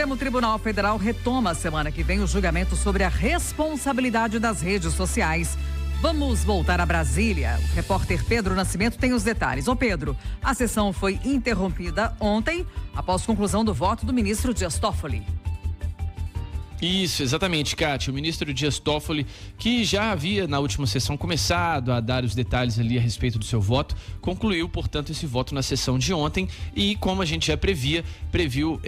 Supremo Tribunal Federal retoma a semana que vem o julgamento sobre a responsabilidade das redes sociais. Vamos voltar a Brasília. O repórter Pedro Nascimento tem os detalhes. Ô Pedro, a sessão foi interrompida ontem, após conclusão do voto do ministro Dias Toffoli. Isso, exatamente, Kátia. O ministro Dias Toffoli, que já havia na última sessão começado a dar os detalhes ali a respeito do seu voto, concluiu, portanto, esse voto na sessão de ontem e, como a gente já previu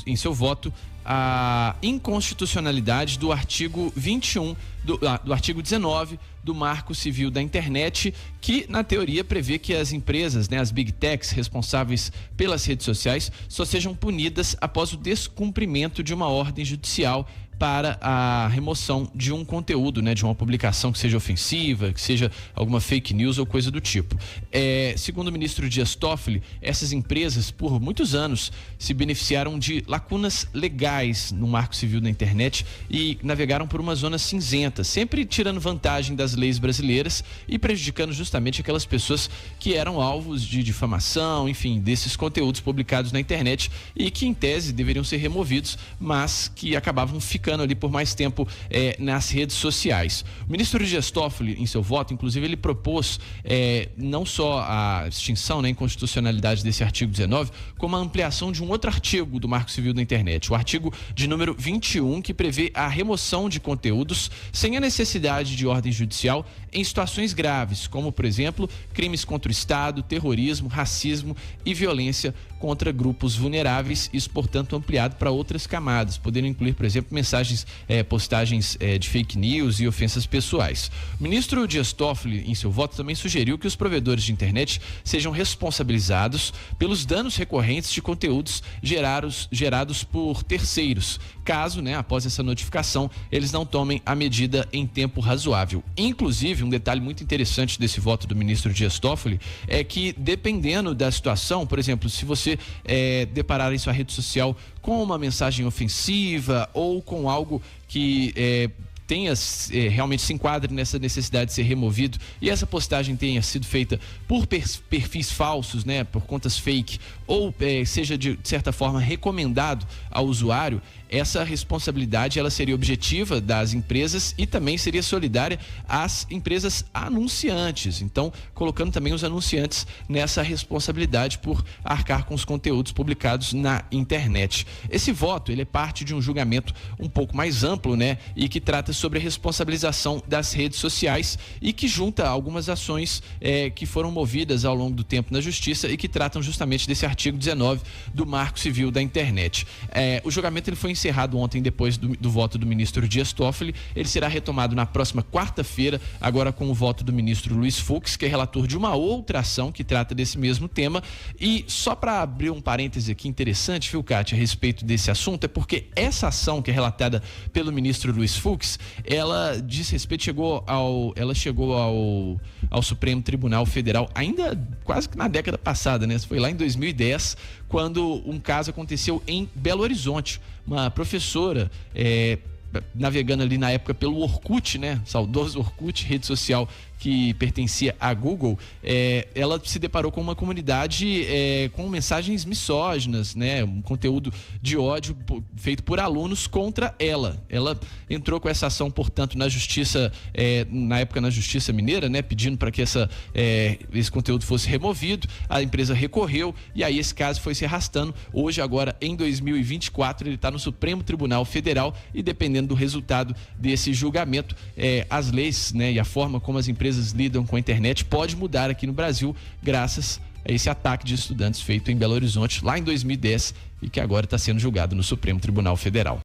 em seu voto a inconstitucionalidade do artigo 21, do artigo 19 do Marco Civil da Internet, que na teoria prevê que as empresas, as Big Techs responsáveis pelas redes sociais, só sejam punidas após o descumprimento de uma ordem judicial para a remoção de um conteúdo, de uma publicação que seja ofensiva, que seja alguma fake news ou coisa do tipo. Segundo o ministro Dias Toffoli, essas empresas, por muitos anos, se beneficiaram de lacunas legais no Marco Civil da Internet e navegaram por uma zona cinzenta, sempre tirando vantagem das leis brasileiras e prejudicando justamente aquelas pessoas que eram alvos de difamação, enfim, desses conteúdos publicados na internet e que, em tese, deveriam ser removidos, mas que acabavam ficando ali por mais tempo nas redes sociais. O ministro Dias Toffoli, em seu voto, inclusive, ele propôs não só a extinção, a inconstitucionalidade desse artigo 19, como a ampliação de um outro artigo do Marco Civil da Internet, o artigo de número 21, que prevê a remoção de conteúdos sem a necessidade de ordem judicial em situações graves, como, por exemplo, crimes contra o Estado, terrorismo, racismo e violência contra grupos vulneráveis, isso, portanto, ampliado para outras camadas, podendo incluir, por exemplo, postagens de fake news e ofensas pessoais. O ministro Dias Toffoli, em seu voto, também sugeriu que os provedores de internet sejam responsabilizados pelos danos recorrentes de conteúdos gerados por terceiros, caso, após essa notificação, eles não tomem a medida em tempo razoável. Inclusive, um detalhe muito interessante desse voto do ministro Dias Toffoli é que, dependendo da situação, por exemplo, se você deparar em sua rede social com uma mensagem ofensiva ou com algo que realmente se enquadre nessa necessidade de ser removido e essa postagem tenha sido feita por perfis falsos, por contas fake, ou seja de certa forma recomendado ao usuário, essa responsabilidade ela seria objetiva das empresas e também seria solidária às empresas anunciantes. Então, colocando também os anunciantes nessa responsabilidade por arcar com os conteúdos publicados na internet. Esse voto, ele é parte de um julgamento um pouco mais amplo, e que trata sobre a responsabilização das redes sociais e que junta algumas ações que foram movidas ao longo do tempo na Justiça e que tratam justamente desse artigo 19 do Marco Civil da Internet. O julgamento ele foi encerrado ontem depois do voto do ministro Dias Toffoli. Ele será retomado na próxima quarta-feira, agora com o voto do ministro Luiz Fux, que é relator de uma outra ação que trata desse mesmo tema. E só para abrir um parêntese aqui interessante, viu, Kátia, a respeito desse assunto, é porque essa ação que é relatada pelo ministro Luiz Fux, ela diz respeito, chegou ao Supremo Tribunal Federal ainda quase que na década passada, Foi lá em 2010, quando um caso aconteceu em Belo Horizonte. Uma professora navegando ali na época pelo Orkut, saudoso Orkut, rede social que pertencia à Google, ela se deparou com uma comunidade com mensagens misóginas, um conteúdo de ódio feito por alunos contra ela. Ela entrou com essa ação, portanto, na Justiça, na época na Justiça Mineira, pedindo para que esse conteúdo fosse removido. A empresa recorreu e aí esse caso foi se arrastando. Hoje, agora, em 2024, ele está no Supremo Tribunal Federal e, dependendo do resultado desse julgamento, as leis, e a forma como as empresas lidam com a internet pode mudar aqui no Brasil, graças a esse ataque de estudantes feito em Belo Horizonte lá em 2010 e que agora está sendo julgado no Supremo Tribunal Federal.